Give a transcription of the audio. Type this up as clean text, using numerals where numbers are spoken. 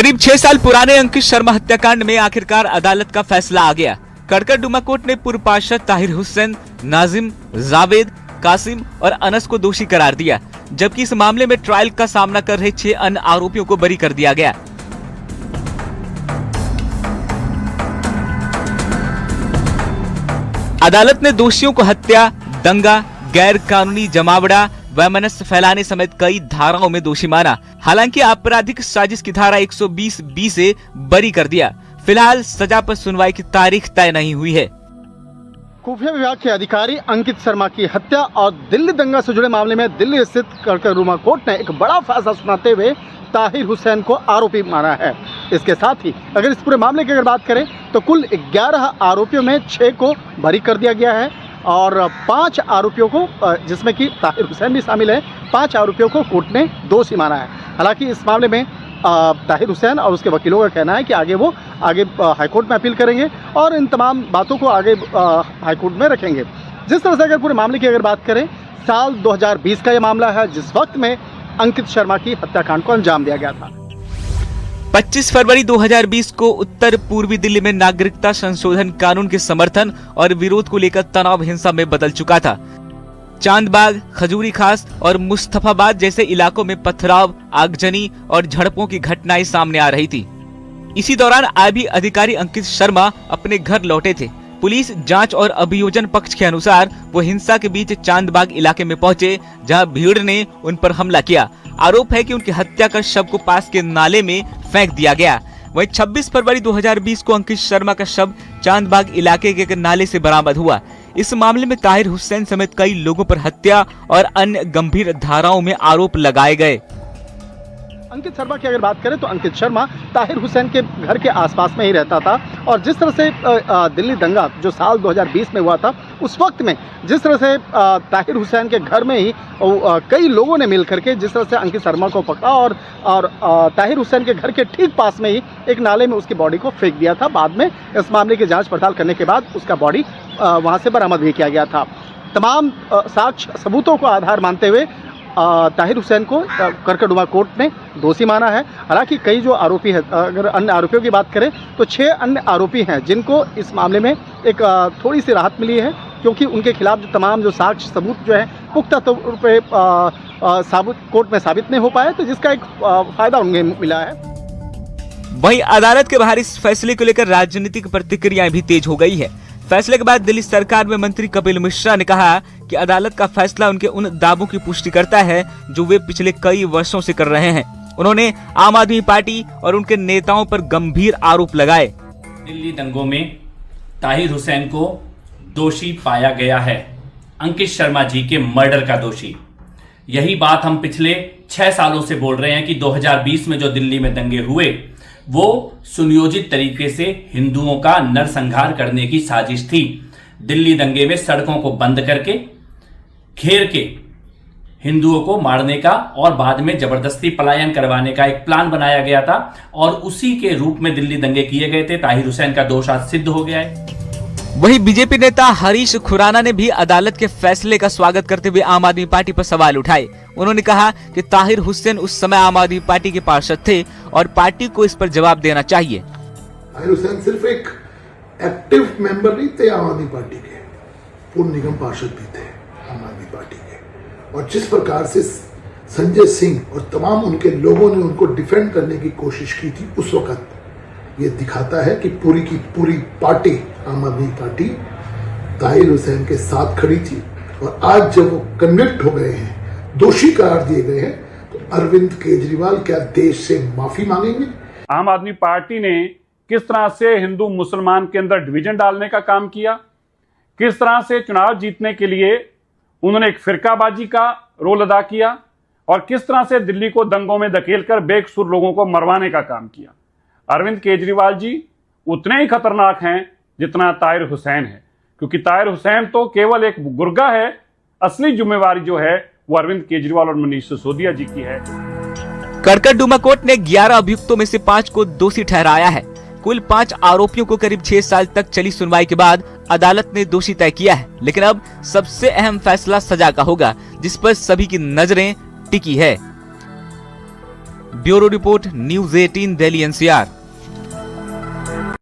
करीब 6 साल पुराने अंकित शर्मा हत्याकांड में आखिरकार अदालत का फैसला आ गया। कड़कड़डुमा कोर्ट ने पूर्व पार्षद ताहिर हुसैन, नाजिम, जावेद, कासिम और अनस को दोषी करार दिया, जबकि इस मामले में ट्रायल का सामना कर रहे 6 अन्य आरोपियों को बरी कर दिया गया। अदालत ने दोषियों को हत्या, दंगा, गैर कानूनी जमावड़ा, वैमनस्य फैलाने समेत कई धाराओं में दोषी माना। हालांकि आपराधिक साजिश की धारा 120(b) से बरी कर दिया। फिलहाल सजा पर सुनवाई की तारीख तय नहीं हुई है। खुफिया विभाग के अधिकारी अंकित शर्मा की हत्या और दिल्ली दंगा से जुड़े मामले में दिल्ली स्थित कड़कड़डुमा कोर्ट ने एक बड़ा फैसला सुनाते हुए ताहिर हुसैन को आरोपी माना है। इसके साथ ही अगर इस पूरे मामले की अगर बात करें तो कुल 11 आरोपियों में 6 को बरी कर दिया गया है और 5 आरोपियों को, जिसमें कि ताहिर हुसैन भी शामिल है, 5 आरोपियों को कोर्ट ने दोषी माना है। हालांकि इस मामले में ताहिर हुसैन और उसके वकीलों का कहना है कि आगे हाईकोर्ट में अपील करेंगे और इन तमाम बातों को आगे हाईकोर्ट में रखेंगे। जिस तरह से अगर पूरे मामले की अगर बात करें, साल 2020 का ये मामला है जिस वक्त में अंकित शर्मा की हत्याकांड को अंजाम दिया गया था। 25 फरवरी 2020 को उत्तर पूर्वी दिल्ली में नागरिकता संशोधन कानून के समर्थन और विरोध को लेकर तनाव हिंसा में बदल चुका था। चांदबाग, खजूरी खास और मुस्तफाबाद जैसे इलाकों में पथराव, आगजनी और झड़पों की घटनाएं सामने आ रही थी। इसी दौरान आईबी अधिकारी अंकित शर्मा अपने घर लौटे थे। पुलिस जांच और अभियोजन पक्ष के अनुसार वो हिंसा के बीच चांदबाग इलाके में पहुंचे, जहां भीड़ ने उन पर हमला किया। आरोप है कि उनकी हत्या कर शव को पास के नाले में फेंक दिया गया। वहीं 26 फरवरी 2020 को अंकित शर्मा का शव चांदबाग इलाके के एक नाले से बरामद हुआ। इस मामले में ताहिर हुसैन समेत कई लोगों पर हत्या और अन्य गंभीर धाराओं में आरोप लगाए गए। अंकित शर्मा की अगर बात करें तो अंकित शर्मा ताहिर हुसैन के घर के आसपास में ही रहता था और जिस तरह से दिल्ली दंगा जो साल 2020 में हुआ था, उस वक्त में जिस तरह से ताहिर हुसैन के घर में ही कई लोगों ने मिल करके जिस तरह से अंकित शर्मा को पकड़ा और ताहिर हुसैन के घर के ठीक पास में ही एक नाले में उसकी बॉडी को फेंक दिया था। बाद में इस मामले की जाँच पड़ताल करने के बाद उसका बॉडी वहाँ से बरामद भी किया गया था। तमाम साक्ष्य सबूतों को आधार मानते हुए ताहिर हुसैन को कड़कड़डुमा कोर्ट ने दोषी माना है। हालांकि कई जो आरोपी हैं, अगर अन्य आरोपियों की बात करें तो 6 अन्य आरोपी हैं जिनको इस मामले में एक थोड़ी सी राहत मिली है, क्योंकि उनके खिलाफ जो तमाम जो साक्ष्य सबूत जो है पुख्ता तौर पे कोर्ट में साबित नहीं हो पाए, तो जिसका एक फायदा उन्हें मिला है। वहीं अदालत के बाहर इस फैसले को लेकर राजनीतिक प्रतिक्रियाएं भी तेज हो गई है। फैसले के बाद दिल्ली सरकार में मंत्री कपिल मिश्रा ने कहा कि अदालत का फैसला उनके उन दावों की पुष्टि करता है जो वे पिछले कई वर्षों से कर रहे हैं। उन्होंने आम आदमी पार्टी और उनके नेताओं पर गंभीर आरोप लगाए। दिल्ली दंगों में ताहिर हुसैन को दोषी पाया गया है, अंकित शर्मा जी के मर्डर का दोषी। यही बात हम पिछले 6 सालों से बोल रहे हैं कि 2020 में जो दिल्ली में दंगे हुए वो सुनियोजित तरीके से हिंदुओं का नरसंहार करने की साजिश थी। दिल्ली दंगे में सड़कों को बंद करके घेर के हिंदुओं को मारने का और बाद में जबरदस्ती पलायन करवाने का एक प्लान बनाया गया था और उसी के रूप में दिल्ली दंगे किए गए थे। ताहिर हुसैन का दोष आज सिद्ध हो गया है। वहीं बीजेपी नेता हरीश खुराना ने भी अदालत के फैसले का स्वागत करते हुए आम आदमी पार्टी पर सवाल उठाए। उन्होंने कहा कि ताहिर हुसैन उस समय आम आदमी पार्टी के पार्षद थे और पार्टी को इस पर जवाब देना चाहिए। ताहिर हुसैन सिर्फ एक एक्टिव मेंबर नहीं थे आम आदमी पार्टी के, पूर्व निगम पार्षद भी थे आम आदमी पार्टी के। और जिस प्रकार से संजय सिंह और तमाम उनके लोगों ने उनको डिफेंड करने की कोशिश की थी उस वक्त, ये दिखाता है कि पूरी की पूरी पार्टी, आम आदमी पार्टी, ताहिर हुसैन के साथ खड़ी थी। और आज जब वो कन्विक्ट हो गए हैं, दोषी करार दिए गए हैं, तो अरविंद केजरीवाल क्या देश से माफी मांगेंगे? आम आदमी पार्टी ने किस तरह से हिंदू मुसलमान के अंदर डिवीजन डालने का काम किया, किस तरह से चुनाव जीतने के लिए उन्होंने एक फिरकाबाजी का रोल अदा किया और किस तरह से दिल्ली को दंगों में धकेलकर बेकसूर लोगों को मरवाने का काम किया। अरविंद केजरीवाल जी उतने ही खतरनाक हैं जितना ताहिर हुसैन है, क्योंकि ताहिर हुसैन तो केवल एक गुर्गा है। असली जिम्मेवारी जो है वो अरविंद केजरीवाल और मनीष सिसोदिया जी की है। कड़कड़डुमा कोर्ट ने 11 अभियुक्तों में से 5 को दोषी ठहराया है। कुल 5 आरोपियों को करीब 6 साल तक चली सुनवाई के बाद अदालत ने दोषी तय किया है। लेकिन अब सबसे अहम फैसला सजा का होगा, जिस पर सभी की नजरें टिकी है। Bureau report, news 18 Delhi NCR।